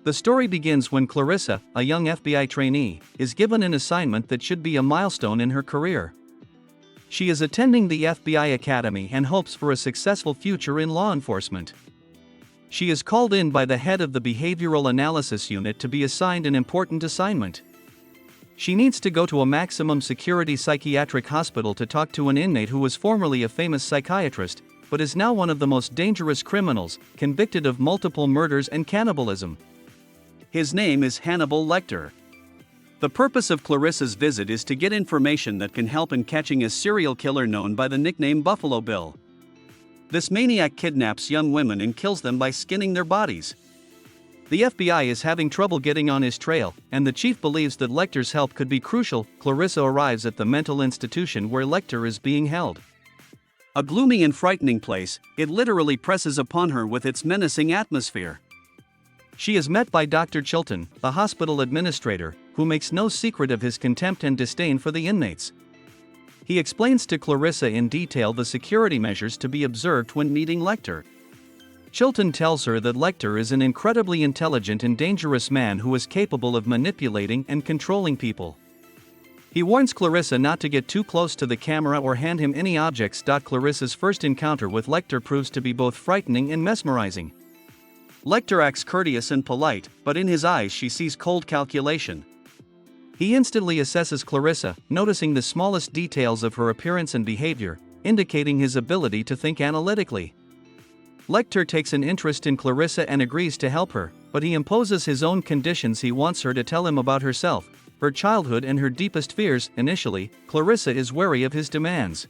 The story begins when Clarissa, a young FBI trainee, is given an assignment that should be a milestone in her career. She is attending the FBI Academy and hopes for a successful future in law enforcement. She is called in by the head of the Behavioral Analysis Unit to be assigned an important assignment. She needs to go to a maximum security psychiatric hospital to talk to an inmate who was formerly a famous psychiatrist, but is now one of the most dangerous criminals, convicted of multiple murders and cannibalism. His name is Hannibal Lecter. The purpose of Clarissa's visit is to get information that can help in catching a serial killer known by the nickname Buffalo Bill. This maniac kidnaps young women and kills them by skinning their bodies. The FBI is having trouble getting on his trail, and the chief believes that Lecter's help could be crucial. Clarissa arrives at the mental institution where Lecter is being held. A gloomy and frightening place, it literally presses upon her with its menacing atmosphere. She is met by Dr. Chilton, the hospital administrator, who makes no secret of his contempt and disdain for the inmates. He explains to Clarissa in detail the security measures to be observed when meeting Lecter. Chilton tells her that Lecter is an incredibly intelligent and dangerous man who is capable of manipulating and controlling people. He warns Clarissa not to get too close to the camera or hand him any objects. Clarissa's first encounter with Lecter proves to be both frightening and mesmerizing. Lecter acts courteous and polite, but in his eyes she sees cold calculation. He instantly assesses Clarissa, noticing the smallest details of her appearance and behavior, indicating his ability to think analytically. Lecter takes an interest in Clarissa and agrees to help her, but he imposes his own conditions. He wants her to tell him about herself, her childhood and her deepest fears. Initially, Clarissa is wary of his demands.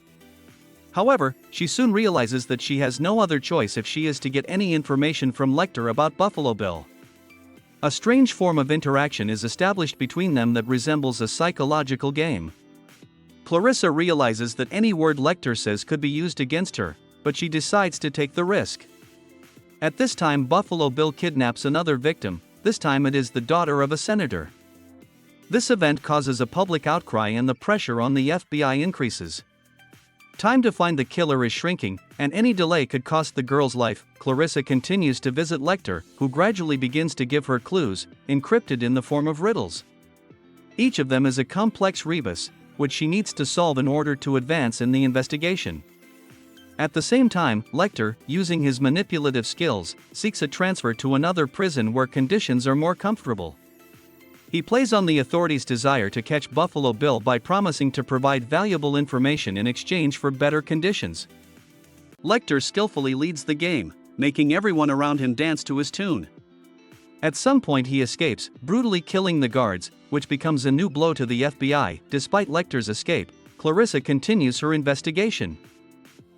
However, she soon realizes that she has no other choice if she is to get any information from Lecter about Buffalo Bill. A strange form of interaction is established between them that resembles a psychological game. Clarissa realizes that any word Lecter says could be used against her, but she decides to take the risk. At this time, Buffalo Bill kidnaps another victim. This time it is the daughter of a senator. This event causes a public outcry and the pressure on the FBI increases. Time to find the killer is shrinking, and any delay could cost the girl's life. Clarissa continues to visit Lecter, who gradually begins to give her clues, encrypted in the form of riddles. Each of them is a complex rebus, which she needs to solve in order to advance in the investigation. At the same time, Lecter, using his manipulative skills, seeks a transfer to another prison where conditions are more comfortable. He plays on the authorities' desire to catch Buffalo Bill by promising to provide valuable information in exchange for better conditions. Lecter skillfully leads the game, making everyone around him dance to his tune. At some point he escapes, brutally killing the guards, which becomes a new blow to the FBI. Despite Lecter's escape, Clarissa continues her investigation.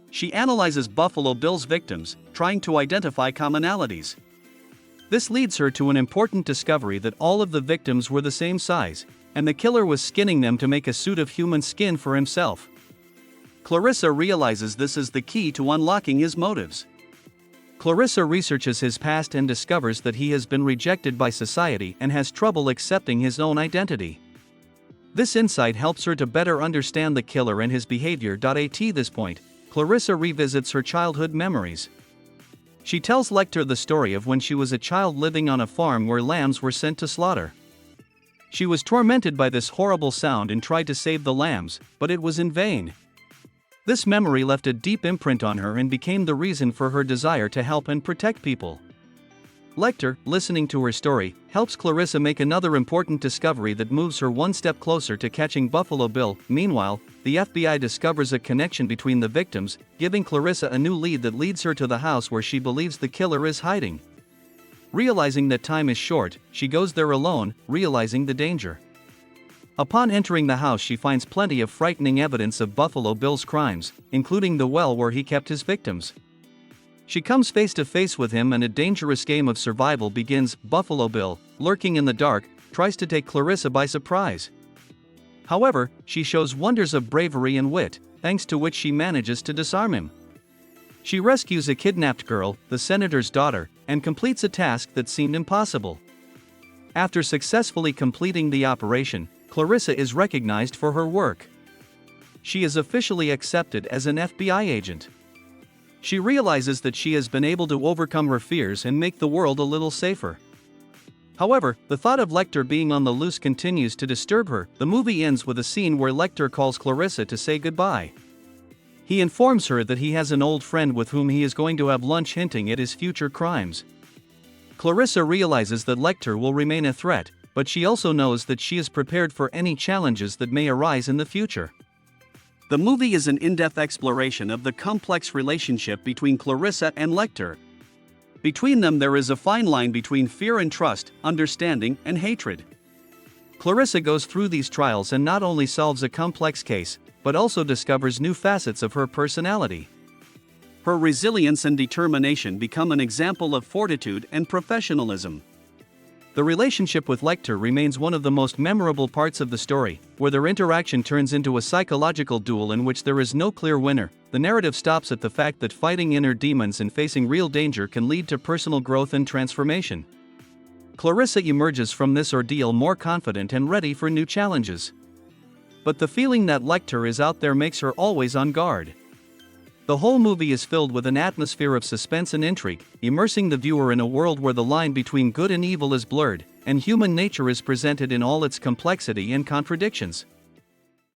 She analyzes Buffalo Bill's victims, trying to identify commonalities. This leads her to an important discovery that all of the victims were the same size, and the killer was skinning them to make a suit of human skin for himself. Clarissa realizes this is the key to unlocking his motives. Clarissa researches his past and discovers that he has been rejected by society and has trouble accepting his own identity. This insight helps her to better understand the killer and his behavior. At this point, Clarissa revisits her childhood memories. She tells Lecter the story of when she was a child living on a farm where lambs were sent to slaughter. She was tormented by this horrible sound and tried to save the lambs, but it was in vain. This memory left a deep imprint on her and became the reason for her desire to help and protect people. Lecter, listening to her story, helps Clarissa make another important discovery that moves her one step closer to catching Buffalo Bill. Meanwhile, the FBI discovers a connection between the victims, giving Clarissa a new lead that leads her to the house where she believes the killer is hiding. Realizing that time is short, she goes there alone, realizing the danger. Upon entering the house, she finds plenty of frightening evidence of Buffalo Bill's crimes, including the well where he kept his victims. She comes face to face with him and a dangerous game of survival begins. Buffalo Bill, lurking in the dark, tries to take Clarissa by surprise. However, she shows wonders of bravery and wit, thanks to which she manages to disarm him. She rescues a kidnapped girl, the senator's daughter, and completes a task that seemed impossible. After successfully completing the operation, Clarissa is recognized for her work. She is officially accepted as an FBI agent. She realizes that she has been able to overcome her fears and make the world a little safer. However, the thought of Lecter being on the loose continues to disturb her. The movie ends with a scene where Lecter calls Clarissa to say goodbye. He informs her that he has an old friend with whom he is going to have lunch, hinting at his future crimes. Clarissa realizes that Lecter will remain a threat, but she also knows that she is prepared for any challenges that may arise in the future. The movie is an in-depth exploration of the complex relationship between Clarissa and Lecter. Between them there is a fine line between fear and trust, understanding and hatred. Clarissa goes through these trials and not only solves a complex case, but also discovers new facets of her personality. Her resilience and determination become an example of fortitude and professionalism. The relationship with Lecter remains one of the most memorable parts of the story, where their interaction turns into a psychological duel in which there is no clear winner. The narrative stops at the fact that fighting inner demons and facing real danger can lead to personal growth and transformation. Clarissa emerges from this ordeal more confident and ready for new challenges. But the feeling that Lecter is out there makes her always on guard. The whole movie is filled with an atmosphere of suspense and intrigue, immersing the viewer in a world where the line between good and evil is blurred, and human nature is presented in all its complexity and contradictions.